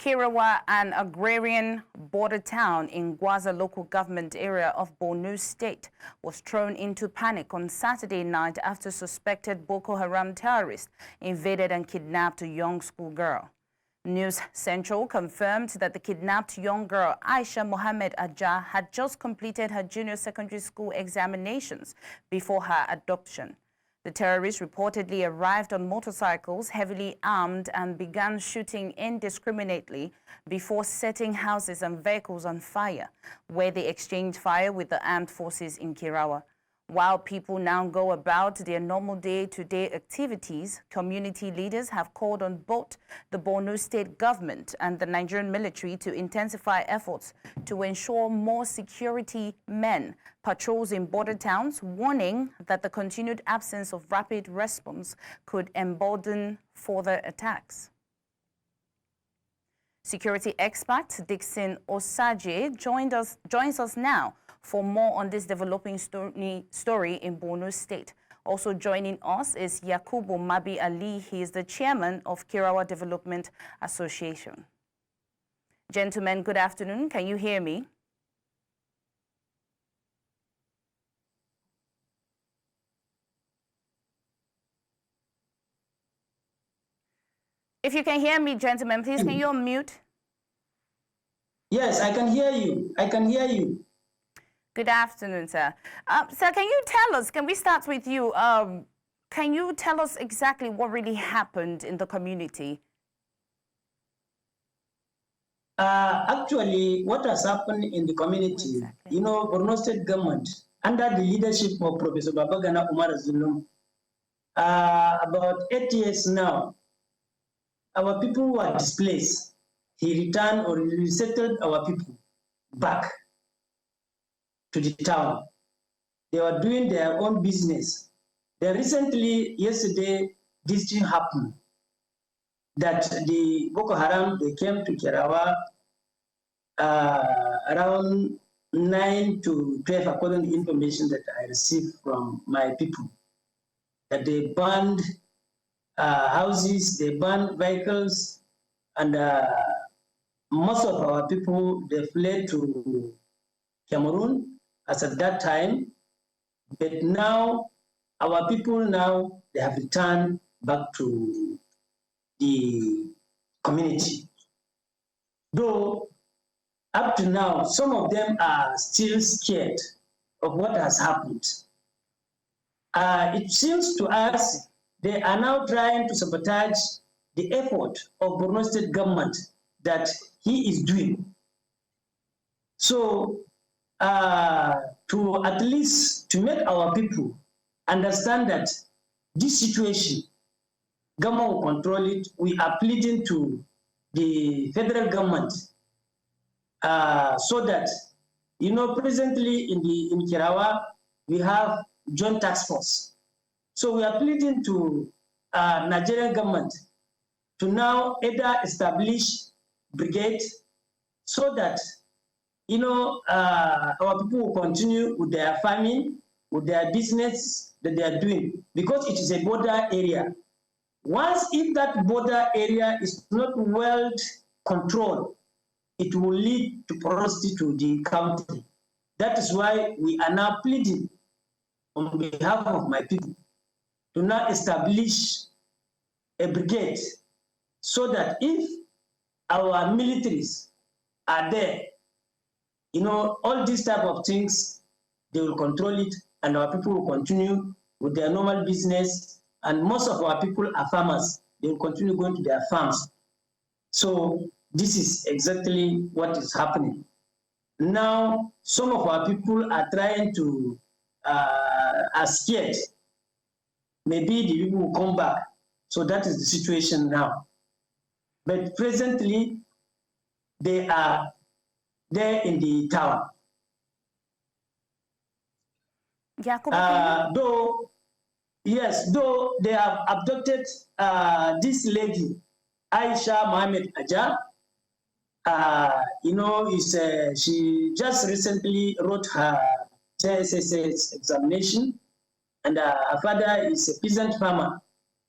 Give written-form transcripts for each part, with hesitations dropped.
Kirawa, an agrarian border town in Gwaza local government area of Borno State, was thrown into panic on Saturday night after suspected Boko Haram terrorists invaded and kidnapped a young schoolgirl. News Central confirmed that the kidnapped young girl, Aisha Mohammed Aja, had just completed her junior secondary school examinations before her abduction. The terrorists reportedly arrived on motorcycles, heavily armed, and began shooting indiscriminately before setting houses and vehicles on fire, where they exchanged fire with the armed forces in Kirawa. While people now go about their normal day-to-day activities, community leaders have called on both the Borno State Government and the Nigerian military to intensify efforts to ensure more security men patrols in border towns, warning that the continued absence of rapid response could embolden further attacks. Security expert Dickson Osajie joins us now for more on this developing story in Borno State. Also joining us is Yakubu Mabba-Ali. He is the chairman of Kirawa Development Association. Gentlemen, good afternoon. Can you hear me? If you can hear me, gentlemen, please can you unmute? Yes, I can hear you. I can hear you. Good afternoon, sir. Sir, can you tell us, can we start with you? Can you tell us exactly what really happened in the community? Actually, what has happened in the community, you know, Borno State Government, under the leadership of Professor Babagana Umar Zulum, about 8 years now, our people were displaced. He returned or resettled our people back to the town. They were doing their own business. Then recently, yesterday, this thing happened, that the Boko Haram, they came to Kirawa around 9 to 12, according to the information that I received from my people, that they burned houses, they burned vehicles, and most of our people, they fled to Cameroon as at that time. But now, our people now, they have returned back to the community. Though, up to now, some of them are still scared of what has happened. It seems to us they are now trying to sabotage the effort of Borno State Government that he is doing. So, to at least to make our people understand that this situation, government will control it, we are pleading to the federal government so that, you know, presently in Kirawa, we have joint task force. So we are pleading to Nigerian government to now either establish brigade so that, you know, our people will continue with their farming, with their business that they are doing, because it is a border area. Once if that border area is not well controlled, it will lead to porosity to the country. That is why we are now pleading on behalf of my people to now establish a brigade so that if our militaries are there, you know, all these type of things, they will control it and our people will continue with their normal business. And most of our people are farmers. They will continue going to their farms. So this is exactly what is happening. Now, some of our people are trying to, are scared. Maybe the people will come back. So that is the situation now. But presently, they are there in the town. Though they have abducted this lady, Aisha Mohammed Aja. You know, she just recently wrote her JSS examination, and her father is a peasant farmer.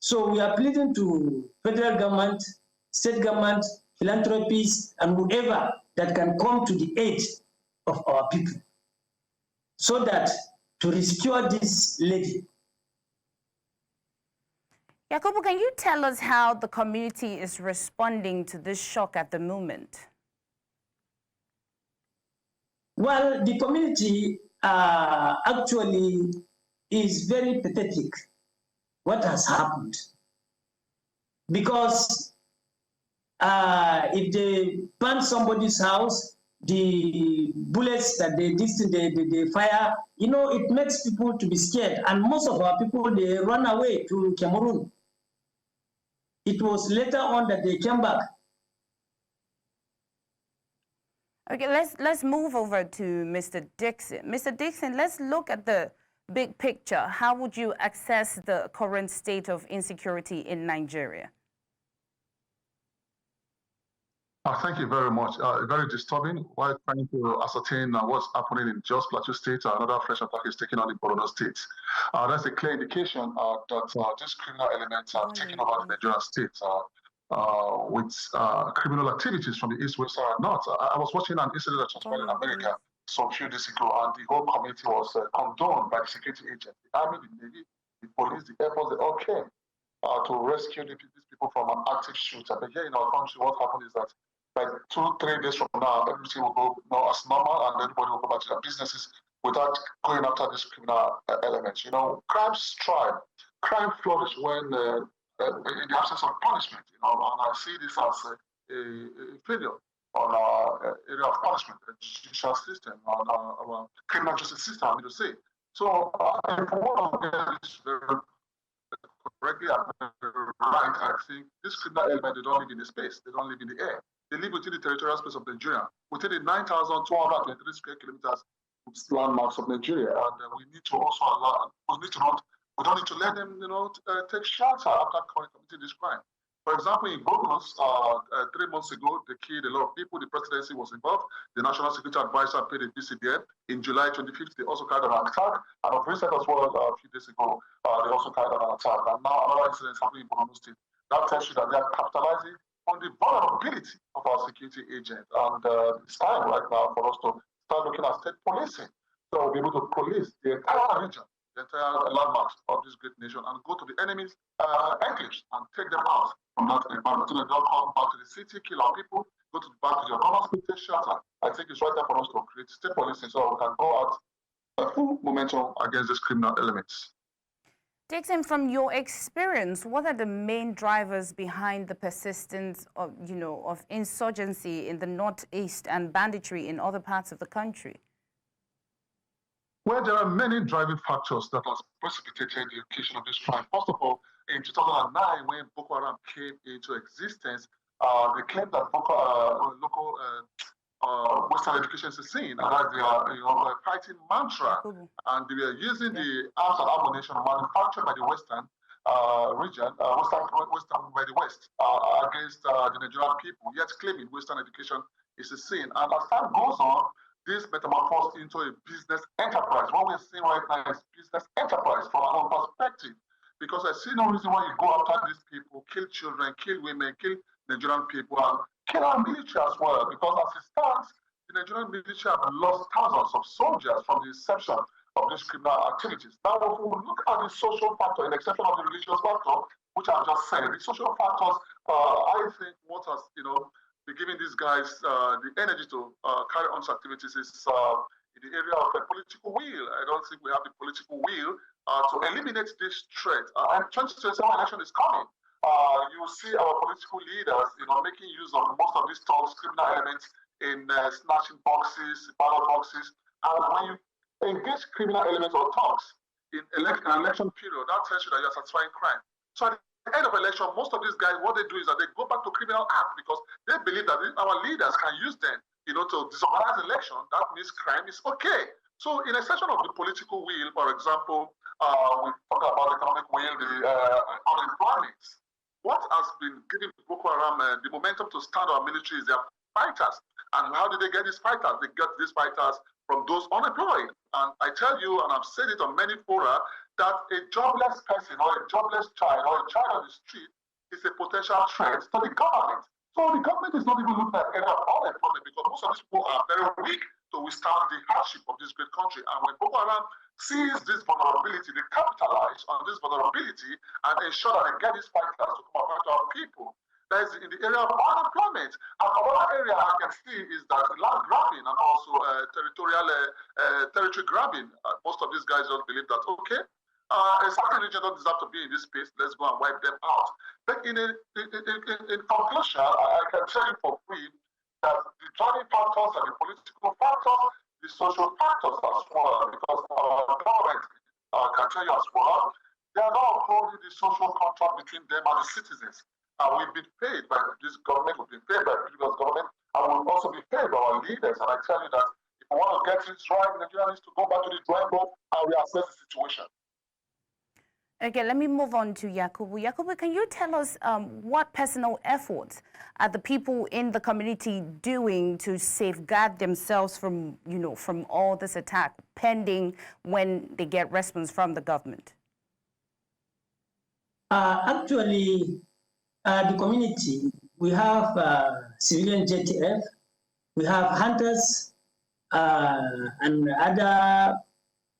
So we are pleading to federal government, state government, philanthropists, and whoever that can come to the aid of our people so that to rescue this lady. Yakubu, can you tell us how the community is responding to this shock at the moment? Well, the community actually is very pathetic what has happened. Because if they burn somebody's house, the bullets that they fire, you know, it makes people to be scared. And most of our people, they run away to Cameroon. It was later on that they came back. Okay, let's move over to Mr. Dickson. Mr. Dickson, let's look at the big picture. How would you assess the current state of insecurity in Nigeria? Thank you very much. Very disturbing. While trying to ascertain what's happening in Jos Plateau State, another fresh attack is taking on the Borno State. That's a clear indication that these criminal elements are taking over the Nigerian state with criminal activities from the east, west, and north. I was watching an incident that transpired in America some few days ago, and the whole community was condoned by the security agents, the army, the navy, the police, the air force. They all came to rescue these people from an active shooter. But here in our country, what happened is that like 2-3 days from now, everything will go as normal, and everybody will go back to their businesses without going after these criminal elements. You know, crime strive, crime flourish when in the absence of punishment. You know, and I see this as a failure on our area of punishment, the judicial system, on our criminal justice system, I mean to say. So, from what I'm correctly right, I think this criminal element, they don't live in the space, they don't live in the air. They live within the territorial space of Nigeria, within the 9,223 square kilometers landmarks of Nigeria, and we need to also allow. We don't need to let them, you know, take shelter after committing this crime. For example, in Borno, 3 months ago, they killed a lot of people. The presidency was involved. The National Security Advisor paid a visit there. In July 25th, they also carried out an attack. And of recent as well, a few days ago, they also carried out an attack. And now another incident is happening in Borno State. That tells you that they are capitalizing on the vulnerability of our security agent. And it's time right now for us to start looking at state policing. So we'll be able to police the entire region, the entire landmarks of this great nation, and go to the enemy's enclaves and take them out from that environment. So they don't come back to the city, kill our people, go back to your normal state shelter. I think it's right time for us to create state policing so we can go out a full momentum against these criminal elements. Dickson, from your experience, what are the main drivers behind the persistence of, of insurgency in the northeast and banditry in other parts of the country? Well, there are many driving factors that have precipitated the occasion of this crime. First of all, in 2009, when Boko Haram came into existence, they claimed that local Western education is a sin, and that they are fighting mantra, and they were using the arms and ammunition manufactured by the Western region, Western by the West, against the Nigerian people, yet claiming Western education is a sin. And as time goes on, this metamorphosed into a business enterprise. What we're seeing right now is business enterprise from our own perspective, because I see no reason why you go after these people, kill children, kill women, kill Nigerian people, and kill our military as well, because as it stands, the Nigerian military have lost thousands of soldiers from the inception of these criminal activities. Now, if we look at the social factor, in exception of the religious factor, which I've just said, the social factors, I think what has, be giving these guys the energy to carry on activities is in the area of the political will. I don't think we have the political will to eliminate this threat. And 2027 election is coming. You will see our political leaders, making use of most of these thugs, criminal elements in snatching boxes, ballot boxes. And when you engage criminal elements or thugs in an election period, that tells you that you're satisfying crime. So at the end of election, most of these guys, what they do is that they go back to criminal act because they believe that our leaders can use them, to disorganize election. That means crime is okay. So in a section of the political will, for example, we talk about economic will, the unemployment. What has been giving Boko Haram the momentum to stand our military is their fighters. And how did they get these fighters? They get these fighters from those unemployed. And I tell you, and I've said it on many fora, that a jobless person or a jobless child or a child on the street is a potential threat to the government. So the government is not even looking at area of unemployment because most of these people are very weak to withstand the hardship of this great country. And when Boko Haram sees this vulnerability, they capitalize on this vulnerability and ensure that they get these fighters to come and fight our people. That is in the area of unemployment. And another area I can see is that land grabbing and also territory grabbing. Most of these guys just believe that, okay, a certain region don't deserve to be in this space, let's go and wipe them out. But in conclusion, I can tell you for free that the driving factors and the political factors, the social factors are smaller because our government can tell you as well, they are not upholding the social contract between them and the citizens. We've been paid by this government, we've been paid by the previous government, and we'll also be paid by our leaders. And I tell you that if we want to get this right, Nigeria needs to go back to the drawing board and reassess the situation. Okay, let me move on to Yakubu. Yakubu, can you tell us what personal efforts are the people in the community doing to safeguard themselves from, from all this attack pending when they get response from the government? Actually, the community, we have civilian JTF, we have hunters and other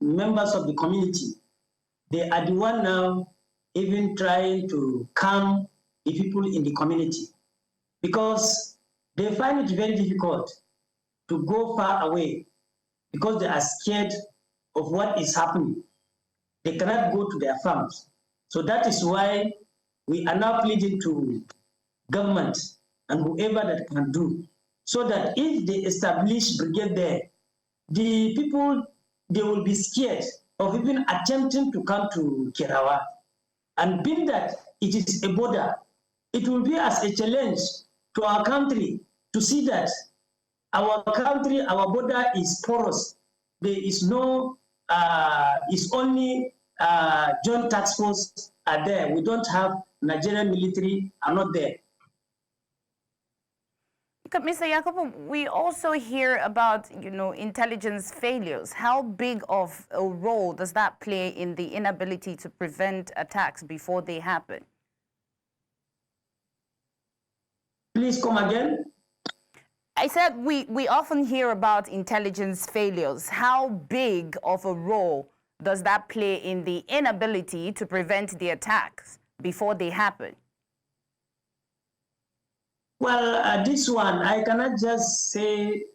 members of the community. They are the one now even trying to calm the people in the community because they find it very difficult to go far away because they are scared of what is happening. They cannot go to their farms. So that is why we are now pleading to government and whoever that can do, so that if they establish brigade there, the people, they will be scared of even attempting to come to Kirawa. And being that it is a border, it will be as a challenge to our country to see that our country, our border is porous. There is no, it's only joint task force are there. We don't have Nigerian military are not there. Mr. Yakubu, we also hear about, intelligence failures. How big of a role does that play in the inability to prevent attacks before they happen? Please come again. I said we often hear about intelligence failures. How big of a role does that play in the inability to prevent the attacks before they happen? Well, this one, I cannot just say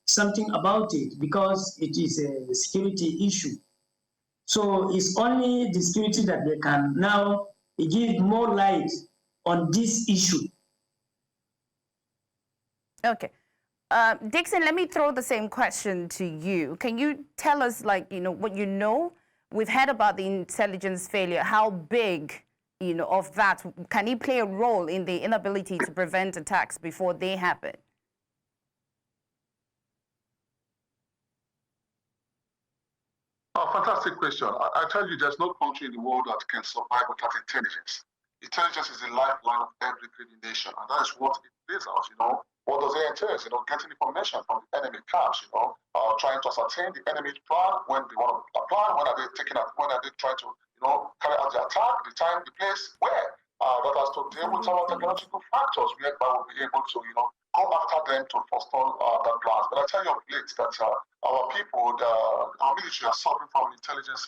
something about it because it is a security issue. So it's only the security that they can now give more light on this issue. Okay. Dickson, let me throw the same question to you. Can you tell us, what you know? We've heard about the intelligence failure. How big of that, can he play a role in the inability to prevent attacks before they happen? Fantastic question. I tell you, there's no country in the world that can survive without intelligence. Intelligence is the lifeline of every great nation, and that is what it plays out, What does it entail? Getting information from the enemy camps, trying to ascertain the enemy's plan, when they want to plan, when are they taking out, when are they trying to, carry out the attack, the time, the place, where. That has to deal with our technological factors, whereby we'll be able to, go after them to forestall their plans. But I tell you of late that our people, our military are suffering from intelligence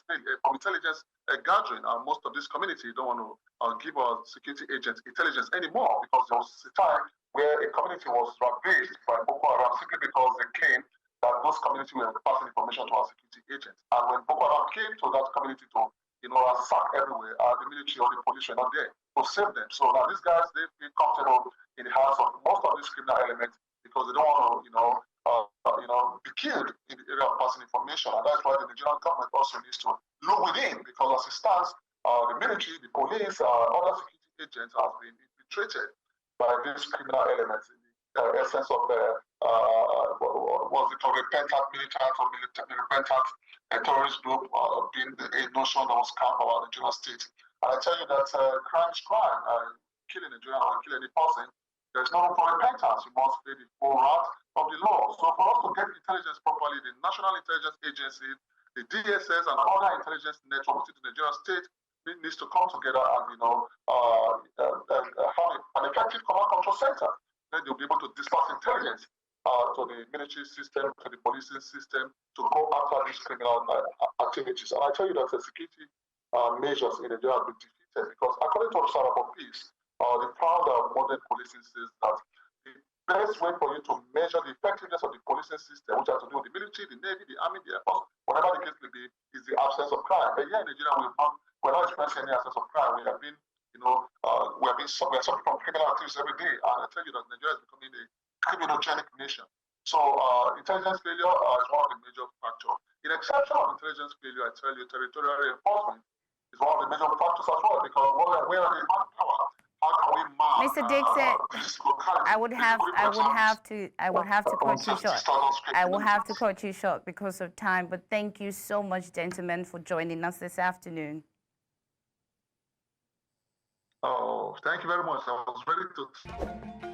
gathering, and most of this community don't want to give our security agents intelligence anymore because there was a time where a community was ravaged by Boko Haram simply because they claimed that those communities were passing information to our security agents. And when Boko Haram came to that community to, attack everywhere, the military or the police were not there to save them. So now these guys, they feel comfortable in the hands of most of these criminal elements because they don't want to, be killed in the area of passing information. And that's why the Nigerian government also needs to look within, because as it stands, the military, the police, other security agents have been infiltrated by these criminal elements in the essence of what's it called, repentant militant or repentant terrorist group being a notion that was carved about the Nigerian state. And I tell you that crime is crime. Killing a Nigerian or killing any person, there's no room for repentance. You must pay the full wrath of the law. So for us to get intelligence properly, the National Intelligence Agency, the DSS, and other intelligence networks within the Nigerian state needs to come together and have an effective command control center. Then they'll be able to disperse intelligence to the military system, to the policing system, to go after these criminal activities. And I tell you that the security measures in Nigeria have been defeated because, according to Observer for Peace, the founder of modern policing says that the best way for you to measure the effectiveness of the policing system, which has to do with the military, the navy, the army, the air force, whatever the case may be, is the absence of crime. But here in Nigeria, we're not experiencing any absence of crime. We have been, we're suffering from criminal activities every day. And I tell you that Nigeria is becoming a criminogenic nation. So intelligence failure is one of the major factors. In exception of intelligence failure, I tell you, territorial reinforcement is one of the major factors as well, because where are the manpower? How can we man Mr. Dickson, I would have to cut you short. I will have to cut you short because of time. But thank you so much, gentlemen, for joining us this afternoon. Oh, thank you very much. I was ready to.